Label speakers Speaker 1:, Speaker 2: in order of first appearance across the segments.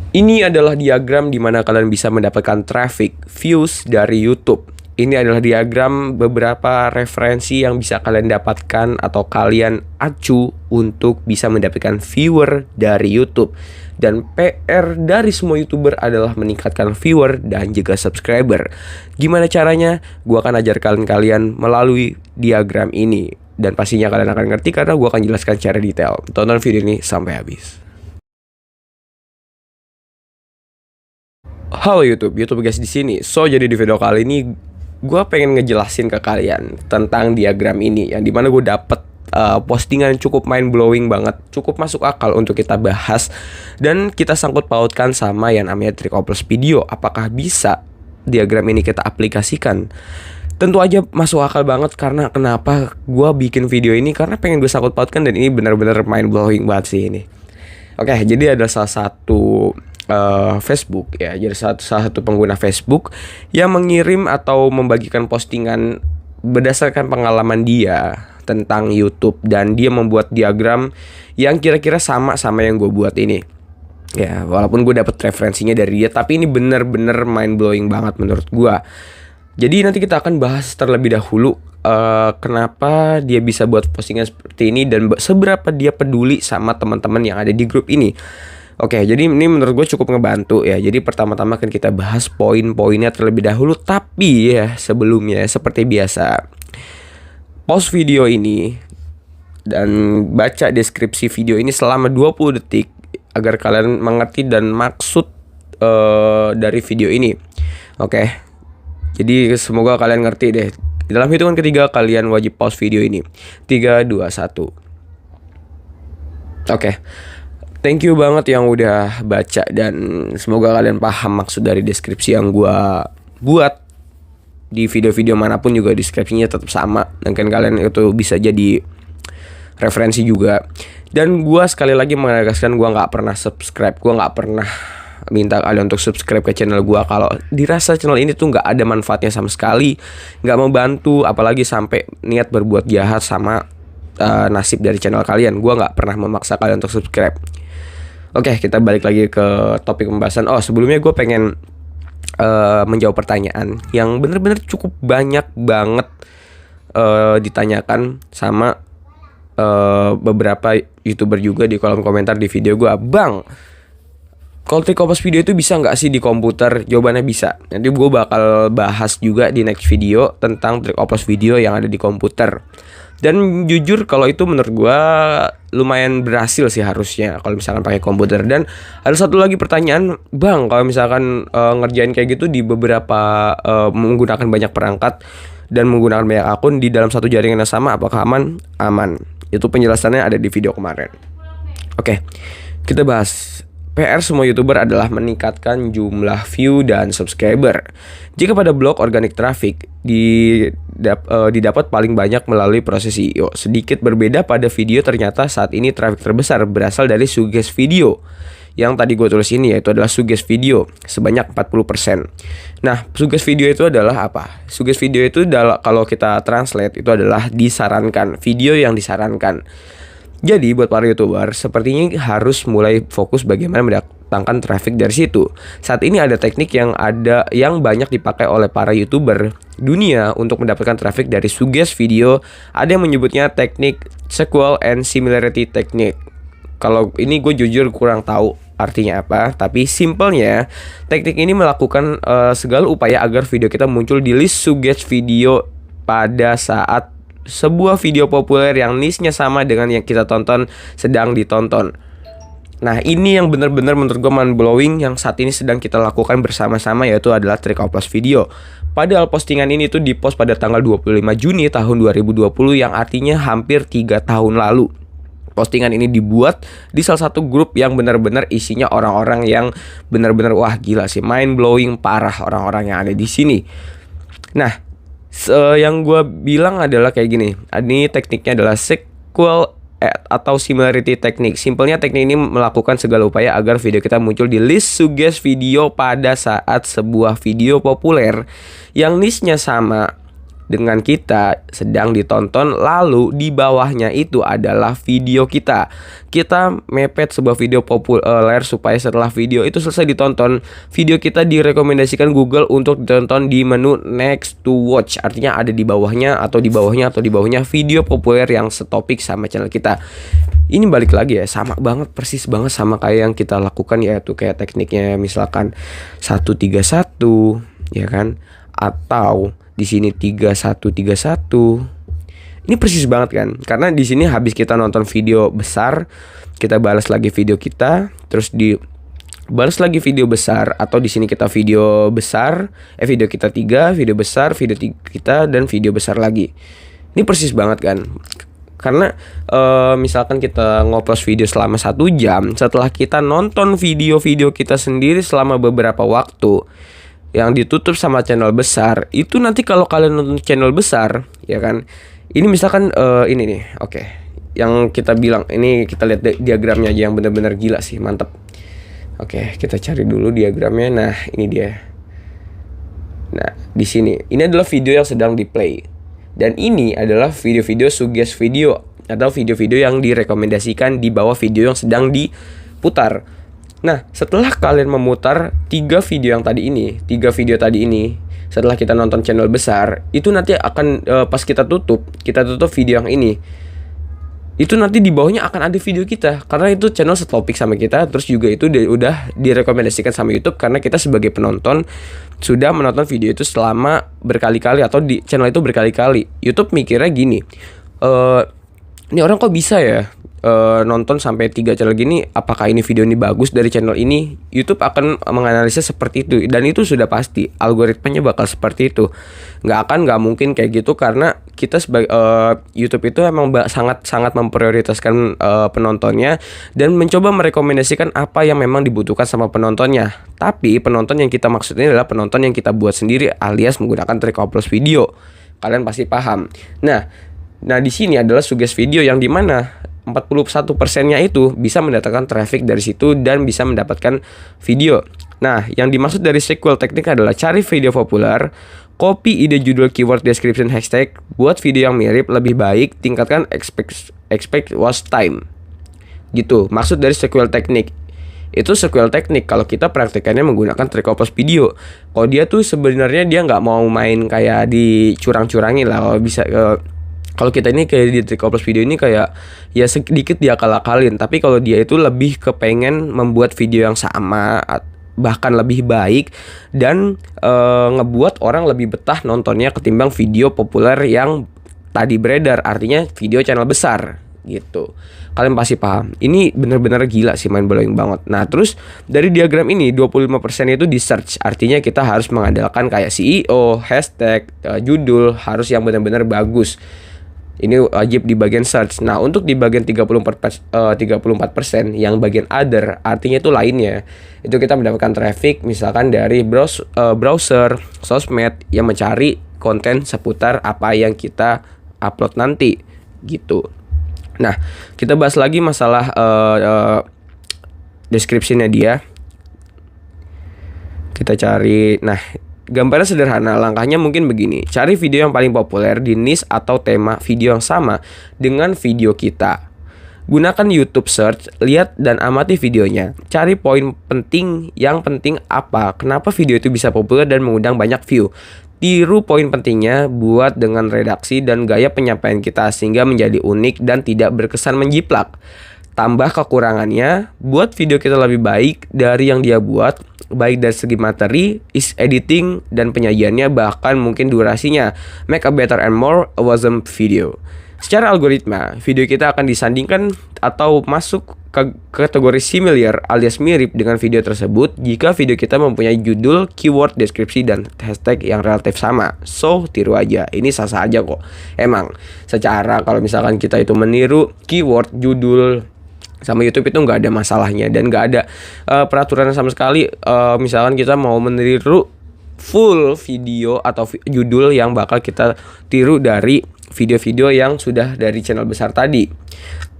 Speaker 1: Ini adalah diagram di mana kalian bisa mendapatkan traffic, views dari YouTube. Ini adalah diagram beberapa referensi yang bisa kalian dapatkan atau kalian acu untuk bisa mendapatkan viewer dari YouTube. Dan PR dari semua YouTuber adalah meningkatkan viewer dan juga subscriber. Gimana caranya? Gua akan ajarkan kalian melalui diagram ini. Dan pastinya kalian akan ngerti karena gua akan jelaskan secara detail. Tonton video ini sampai habis. Halo YouTube guys di sini. Jadi di video kali ini gue pengen ngejelasin ke kalian tentang diagram ini, yang dimana gue dapet postingan cukup mind blowing banget, cukup masuk akal untuk kita bahas dan kita sangkut pautkan sama yang namanya trik oplos video. Apakah bisa diagram ini kita aplikasikan? Tentu aja masuk akal banget, karena kenapa gue bikin video ini, karena pengen gue sangkut pautkan dan ini benar-benar mind blowing banget sih ini. Oke, jadi ada salah satu Facebook ya, jadi salah satu pengguna Facebook yang mengirim atau membagikan postingan berdasarkan pengalaman dia tentang YouTube, dan dia membuat diagram yang kira-kira sama yang gue buat ini. Ya, walaupun gue dapet referensinya dari dia, tapi ini bener-bener mind blowing banget menurut gue. Jadi nanti kita akan bahas terlebih dahulu kenapa dia bisa buat postingan seperti ini dan seberapa dia peduli sama teman-teman yang ada di grup ini. Oke, jadi ini menurut gue cukup ngebantu ya. Jadi pertama-tama akan kita bahas poin-poinnya terlebih dahulu. Tapi ya sebelumnya seperti biasa, pause video ini dan baca deskripsi video ini selama 20 detik agar kalian mengerti dan maksud dari video ini. Oke, jadi semoga kalian ngerti deh. Dalam hitungan ketiga kalian wajib pause video ini. 3, 2, 1. Oke. Thank you banget yang udah baca, dan semoga kalian paham maksud dari deskripsi yang gua buat. Di video-video manapun juga deskripsinya tetap sama, dan kan kalian itu bisa jadi referensi juga. Dan gua sekali lagi menegaskan, gua nggak pernah subscribe, gua nggak pernah minta kalian untuk subscribe ke channel gua kalau dirasa channel ini tuh nggak ada manfaatnya sama sekali, nggak membantu, apalagi sampai niat berbuat jahat sama nasib dari channel kalian. Gua nggak pernah memaksa kalian untuk subscribe. Oke, kita balik lagi ke topik pembahasan. Sebelumnya gue pengen menjawab pertanyaan yang bener-bener cukup banyak banget ditanyakan sama beberapa YouTuber juga di kolom komentar di video gue. Bang, kalau trik oplos video itu bisa nggak sih di komputer? Jawabannya bisa. Nanti gue bakal bahas juga di next video tentang trik oplos video yang ada di komputer. Dan jujur kalau itu menurut gue lumayan berhasil sih harusnya kalau misalkan pakai komputer. Dan ada satu lagi pertanyaan, bang, kalau misalkan ngerjain kayak gitu di beberapa menggunakan banyak perangkat dan menggunakan banyak akun di dalam satu jaringan yang sama, apakah aman? Aman. Itu penjelasannya ada di video kemarin. Oke, kita bahas. PR semua YouTuber adalah meningkatkan jumlah view dan subscriber. Jika pada blog organic traffic didapat paling banyak melalui proses SEO. Sedikit berbeda pada video, ternyata saat ini traffic terbesar berasal dari suggest video. Yang tadi gue tulis ini yaitu adalah suggest video sebanyak 40%. Nah, suggest video itu adalah apa? Suggest video itu adalah, kalau kita translate, itu adalah disarankan, video yang disarankan. Jadi buat para YouTuber sepertinya harus mulai fokus bagaimana mendatangkan traffic dari situ. Saat ini ada teknik yang banyak dipakai oleh para YouTuber dunia untuk mendapatkan traffic dari suggest video. Ada yang menyebutnya teknik sequel and similarity technique. Kalau ini gue jujur kurang tahu artinya apa, tapi simpelnya teknik ini melakukan segala upaya agar video kita muncul di list suggest video pada saat sebuah video populer yang niche-nya sama dengan yang kita tonton sedang ditonton. Nah, ini yang benar-benar menurut gue mind blowing yang saat ini sedang kita lakukan bersama-sama, yaitu adalah trik oplos video. Padahal postingan ini tuh dipost pada tanggal 25 Juni tahun 2020, yang artinya hampir 3 tahun lalu. Postingan ini dibuat di salah satu grup yang benar-benar isinya orang-orang yang benar-benar wah gila sih, mind blowing parah orang-orang yang ada di sini. Nah, yang gue bilang adalah kayak gini. Ini tekniknya adalah sequel atau similarity technique. Simpelnya teknik ini melakukan segala upaya agar video kita muncul di list suggest video pada saat sebuah video populer yang niche-nya sama dengan kita sedang ditonton, lalu di bawahnya itu adalah video kita. Kita mepet sebuah video populer supaya setelah video itu selesai ditonton, video kita direkomendasikan Google untuk ditonton di menu next to watch. Artinya ada di bawahnya atau di bawahnya atau di bawahnya video populer yang setopik sama channel kita. Ini balik lagi ya, sama banget, persis banget sama kayak yang kita lakukan, yaitu kayak tekniknya misalkan 131 ya kan, atau di sini 3131. Ini persis banget kan, karena di sini habis kita nonton video besar, kita balas lagi video kita, terus balas lagi video besar, atau di sini kita video besar, video kita 3, video besar, video kita, dan video besar lagi. Ini persis banget kan. Karena misalkan kita ngupload video selama 1 jam, setelah kita nonton video-video kita sendiri selama beberapa waktu yang ditutup sama channel besar, itu nanti kalau kalian nonton channel besar, ya kan, ini misalkan ini nih, oke, yang kita bilang, ini kita lihat diagramnya aja yang benar-benar gila sih, mantep. Oke, kita cari dulu diagramnya. Nah, ini dia. Nah, di sini, ini adalah video yang sedang di play. Dan ini adalah video-video suggest video atau video-video yang direkomendasikan di bawah video yang sedang diputar. Nah, setelah kalian memutar 3 video tadi ini, setelah kita nonton channel besar, itu nanti akan pas kita tutup video yang ini, itu nanti di bawahnya akan ada video kita, karena itu channel setopik sama kita. Terus juga itu udah direkomendasikan sama YouTube karena kita sebagai penonton sudah menonton video itu selama berkali-kali atau di channel itu berkali-kali. YouTube mikirnya gini, ini orang kok bisa ya nonton sampai 3 channel gini, apakah ini video ini bagus dari channel ini? YouTube akan menganalisis seperti itu, dan itu sudah pasti algoritmanya bakal seperti itu. Nggak mungkin kayak gitu, karena kita sebagai YouTube itu emang sangat memprioritaskan penontonnya dan mencoba merekomendasikan apa yang memang dibutuhkan sama penontonnya. Tapi penonton yang kita maksud ini adalah penonton yang kita buat sendiri alias menggunakan Tricoplus video. Kalian pasti paham. Nah di sini adalah suggest video yang dimana 41%-nya itu bisa mendatangkan traffic dari situ dan bisa mendapatkan video. Nah, yang dimaksud dari sequel teknik adalah cari video populer, copy ide judul, keyword, description, hashtag, buat video yang mirip, lebih baik, tingkatkan expect watch time. Gitu, maksud dari sequel teknik. Itu sequel teknik kalau kita praktekannya menggunakan Tricoplus video. Kalau dia tuh sebenarnya dia nggak mau main kayak dicurang-curangin lah, kalau bisa. Kalau kita ini kayak di Tricoplus video ini kayak ya sedikit diakal-akalin, tapi kalau dia itu lebih kepengen membuat video yang sama, bahkan lebih baik, dan ngebuat orang lebih betah nontonnya ketimbang video populer yang tadi beredar, artinya video channel besar gitu. Kalian pasti paham. Ini bener-bener gila sih, mind blowing banget. Nah, terus dari diagram ini 25% itu di search. Artinya kita harus mengandalkan kayak SEO, hashtag, judul harus yang benar-benar bagus. Ini wajib di bagian search. Nah, untuk di bagian 34% yang bagian other, artinya itu lainnya, itu kita mendapatkan traffic misalkan dari browser, sosmed yang mencari konten seputar apa yang kita upload nanti gitu. Nah, kita bahas lagi masalah description-nya dia. Kita cari. Nah, gambarnya sederhana, langkahnya mungkin begini. Cari video yang paling populer di niche atau tema video yang sama dengan video kita. Gunakan YouTube search, lihat dan amati videonya. Cari poin penting, yang penting apa, kenapa video itu bisa populer dan mengundang banyak view. Tiru poin pentingnya, buat dengan redaksi dan gaya penyampaian kita sehingga menjadi unik dan tidak berkesan menjiplak. Tambah kekurangannya, buat video kita lebih baik dari yang dia buat, baik dari segi materi, editing, dan penyajiannya, bahkan mungkin durasinya. Make a better and more awesome video. Secara algoritma, video kita akan disandingkan atau masuk ke kategori similar alias mirip dengan video tersebut jika video kita mempunyai judul, keyword, deskripsi, dan hashtag yang relatif sama. So, tiru aja. Ini sah-sah aja kok. Emang, secara kalau misalkan kita itu meniru keyword, judul, sama YouTube itu nggak ada masalahnya dan nggak ada peraturan sama sekali. Misalkan kita mau meniru full video atau judul yang bakal kita tiru dari video-video yang sudah dari channel besar tadi.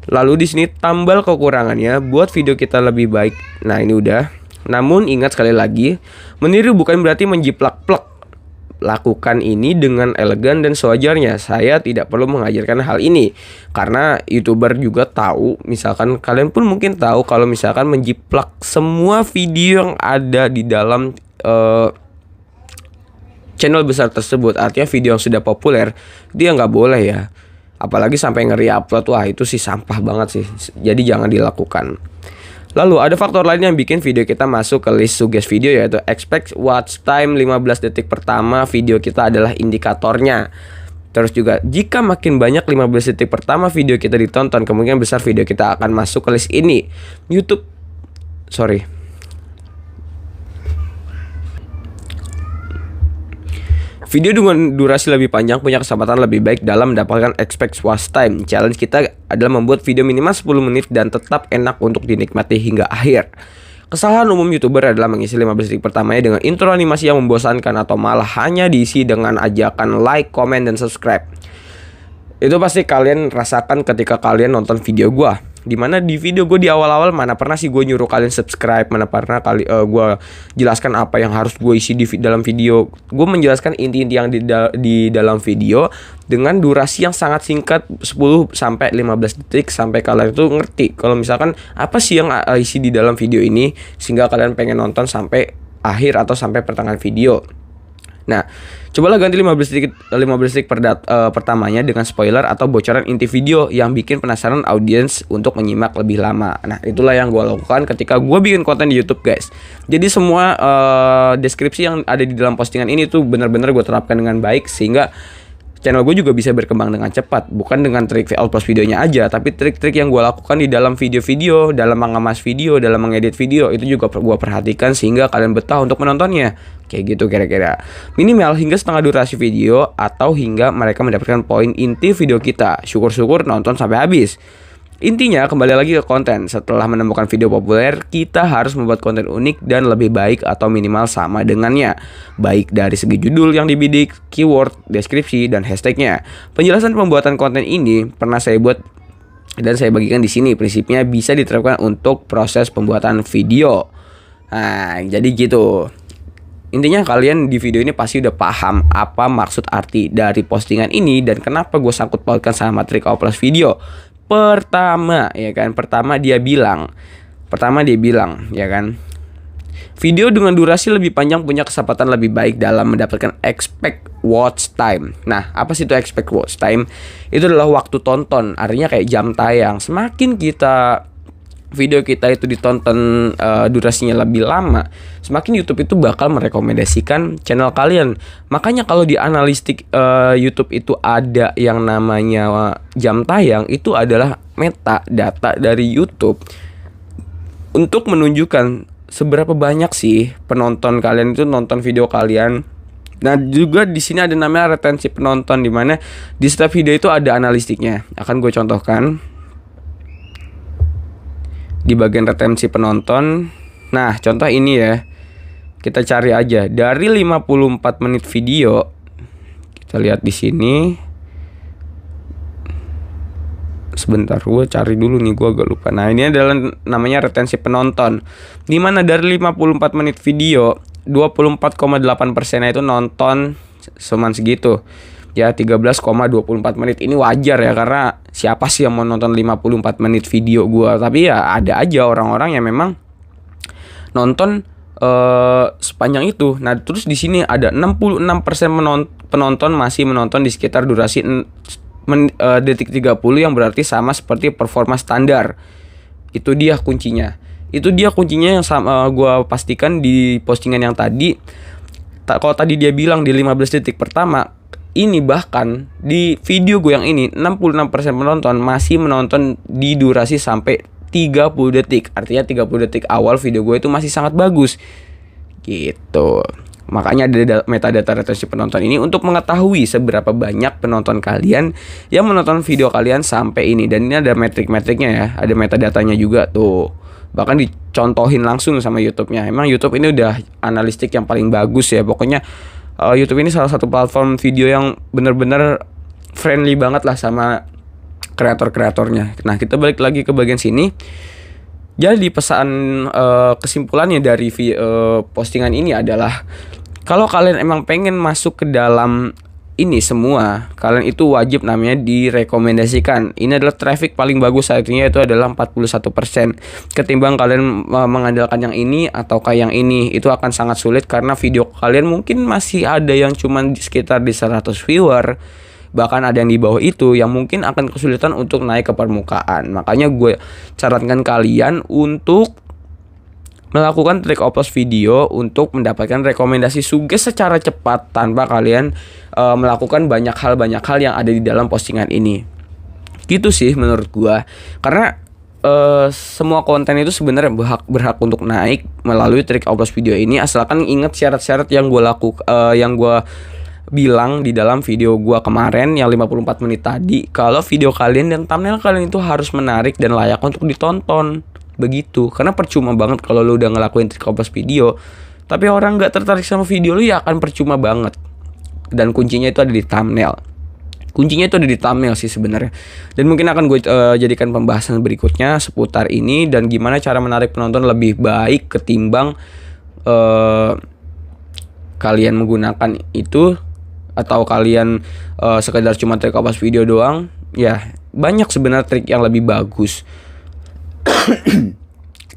Speaker 1: Lalu di sini tambal kekurangannya buat video kita lebih baik. Nah, ini udah. Namun ingat sekali lagi, meniru bukan berarti menjiplak-plek. lakukan ini dengan elegan dan sewajarnya. Saya tidak perlu mengajarkan hal ini karena YouTuber juga tahu, misalkan kalian pun mungkin tahu kalau misalkan menjiplak semua video yang ada di dalam channel besar tersebut, artinya video yang sudah populer, dia nggak boleh ya. Apalagi sampai nge-re-upload, wah itu sih sampah banget sih. Jadi jangan dilakukan. Lalu ada faktor lain yang bikin video kita masuk ke list suggest video, yaitu expect watch time 15 detik pertama video kita adalah indikatornya. Terus juga jika makin banyak 15 detik pertama video kita ditonton, kemungkinan besar video kita akan masuk ke list ini. Video dengan durasi lebih panjang punya kesempatan lebih baik dalam mendapatkan expect watch time. Challenge kita adalah membuat video minimal 10 menit dan tetap enak untuk dinikmati hingga akhir. Kesalahan umum YouTuber adalah mengisi 15 detik pertamanya dengan intro animasi yang membosankan atau malah hanya diisi dengan ajakan like, comment, dan subscribe. Itu pasti kalian rasakan ketika kalian nonton video gua. Dimana di video gue di awal-awal mana pernah sih gue nyuruh kalian subscribe, mana pernah gue jelaskan apa yang harus gue isi di dalam video. Gue menjelaskan inti-inti yang di dalam video dengan durasi yang sangat singkat, 10-15 detik, sampai kalian itu ngerti kalau misalkan apa sih yang isi di dalam video ini, sehingga kalian pengen nonton sampai akhir atau sampai pertengahan video. Nah, cobalah ganti 15 detik pertamanya dengan spoiler atau bocoran inti video yang bikin penasaran audiens untuk menyimak lebih lama. Nah, itulah yang gue lakukan ketika gue bikin konten di YouTube, guys. Jadi semua deskripsi yang ada di dalam postingan ini tuh benar-benar gue terapkan dengan baik, sehingga channel gue juga bisa berkembang dengan cepat. Bukan dengan trik upload videonya aja, tapi trik-trik yang gue lakukan di dalam video-video, dalam mengemas video, dalam mengedit video, itu juga gue perhatikan sehingga kalian betah untuk menontonnya. Kayak gitu kira-kira. Minimal hingga setengah durasi video atau hingga mereka mendapatkan poin inti video kita. Syukur-syukur nonton sampai habis. Intinya kembali lagi ke konten. Setelah menemukan video populer, kita harus membuat konten unik dan lebih baik atau minimal sama dengannya. Baik dari segi judul yang dibidik, keyword, deskripsi, dan hashtagnya. Penjelasan pembuatan konten ini pernah saya buat dan saya bagikan di sini. Prinsipnya bisa diterapkan untuk proses pembuatan video. Nah, jadi gitu. Intinya kalian di video ini pasti udah paham apa maksud arti dari postingan ini dan kenapa gue sangkut pautkan sama trik upload video. Pertama dia bilang ya kan, video dengan durasi lebih panjang punya kesempatan lebih baik dalam mendapatkan expect watch time. Nah, apa sih itu expect watch time? Itu adalah waktu tonton, artinya kayak jam tayang. Semakin video kita itu ditonton durasinya lebih lama, semakin YouTube itu bakal merekomendasikan channel kalian. Makanya kalau di analistik YouTube itu ada yang namanya jam tayang, itu adalah metadata dari YouTube untuk menunjukkan seberapa banyak sih penonton kalian itu nonton video kalian. Nah, juga di sini ada namanya retensi penonton, di mana di setiap video itu ada analistiknya. Akan gue contohkan di bagian retensi penonton. Nah, contoh ini ya. Kita cari aja dari 54 menit video. Kita lihat di sini. Sebentar, gue cari dulu nih, gue agak lupa. Nah, ini adalah namanya retensi penonton. Dimana dari 54 menit video, 24,8% itu nonton cuman segitu. Ya 13,24 menit. Ini wajar ya, karena siapa sih yang mau nonton 54 menit video gue. Tapi ya ada aja orang-orang yang memang nonton sepanjang itu. Nah, terus di sini ada 66% penonton masih menonton di sekitar durasi detik 30, yang berarti sama seperti performa standar. Itu dia kuncinya. Yang sama gue pastikan di postingan yang tadi. Kalau tadi dia bilang di 15 detik pertama, ini bahkan di video gue yang ini 66% penonton masih menonton di durasi sampai 30 detik. Artinya 30 detik awal video gue itu masih sangat bagus gitu. Makanya ada metadata retensi penonton ini untuk mengetahui seberapa banyak penonton kalian yang menonton video kalian sampai ini. Dan ini ada metrik-metriknya ya, ada metadatanya juga tuh. Bahkan dicontohin langsung sama YouTube-nya. Emang YouTube ini udah analistik yang paling bagus ya. Pokoknya YouTube ini salah satu platform video yang benar-benar friendly banget lah sama kreator-kreatornya. Nah, kita balik lagi ke bagian sini. Jadi pesan kesimpulannya dari postingan ini adalah Kalau kalian emang pengen masuk ke dalam ini semua, kalian itu wajib namanya direkomendasikan. Ini adalah traffic paling bagus saat ini, itu adalah 41%. Ketimbang kalian mengandalkan yang ini ataukah yang ini, itu akan sangat sulit karena video kalian mungkin masih ada yang cuman sekitar di 100 viewer, bahkan ada yang di bawah itu, yang mungkin akan kesulitan untuk naik ke permukaan. Makanya gue sarankan kalian untuk melakukan trik oplos video untuk mendapatkan rekomendasi sugest secara cepat tanpa kalian melakukan banyak hal yang ada di dalam postingan ini. Gitu sih menurut gue. Karena semua konten itu sebenarnya berhak untuk naik melalui trik oplos video ini, asalkan ingat syarat-syarat yang gue bilang di dalam video gua kemarin yang 54 menit tadi. Kalau video kalian dan thumbnail kalian itu harus menarik dan layak untuk ditonton. Begitu. Karena percuma banget kalau lu udah ngelakuin trik oplos video tapi orang gak tertarik sama video lu, ya akan percuma banget. Dan kuncinya itu ada di thumbnail. Kuncinya itu ada di thumbnail sih sebenarnya. Dan mungkin akan gue jadikan pembahasan berikutnya seputar ini dan gimana cara menarik penonton lebih baik ketimbang kalian menggunakan itu, atau kalian sekedar cuma trik oplos video doang. Ya banyak sebenarnya trik yang lebih bagus.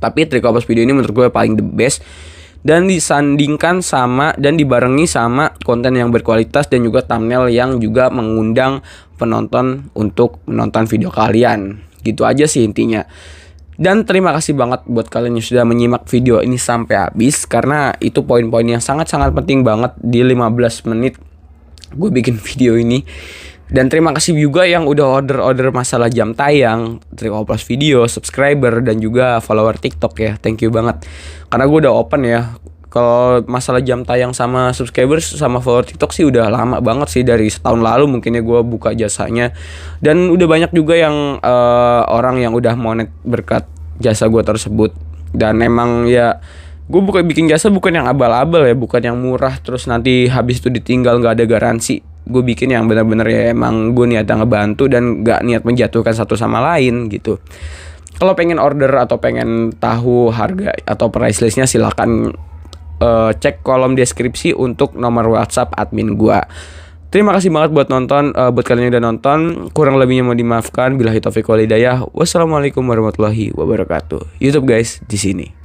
Speaker 1: Tapi trik oplos video ini menurut gue paling the best, dan disandingkan sama dan dibarengi sama konten yang berkualitas dan juga thumbnail yang juga mengundang penonton untuk menonton video kalian. Gitu aja sih intinya. Dan terima kasih banget buat kalian yang sudah menyimak video ini sampai habis, karena itu poin-poin yang sangat-sangat penting banget di 15 menit gue bikin video ini. Dan terima kasih juga yang udah order masalah jam tayang, trik oplos video, subscriber, dan juga follower TikTok ya. Thank you banget. Karena gue udah open ya. Kalau masalah jam tayang sama subscribers sama follower TikTok sih udah lama banget sih, dari setahun lalu mungkin ya gue buka jasanya. Dan udah banyak juga yang orang yang udah monet berkat jasa gue tersebut. Dan emang ya gue bikin jasa bukan yang abal-abal ya, bukan yang murah terus nanti habis itu ditinggal gak ada garansi. Gue bikin yang benar-benar ya emang gue niatnya ngebantu dan gak niat menjatuhkan satu sama lain gitu. Kalau pengen order atau pengen tahu harga atau price listnya, silakan cek kolom deskripsi untuk nomor WhatsApp admin gue. Terima kasih banget buat nonton, buat kalian yang udah nonton. Kurang lebihnya mau dimaafkan. Billahi taufiq wal hidayah. Wassalamualaikum warahmatullahi wabarakatuh. YouTube guys di sini.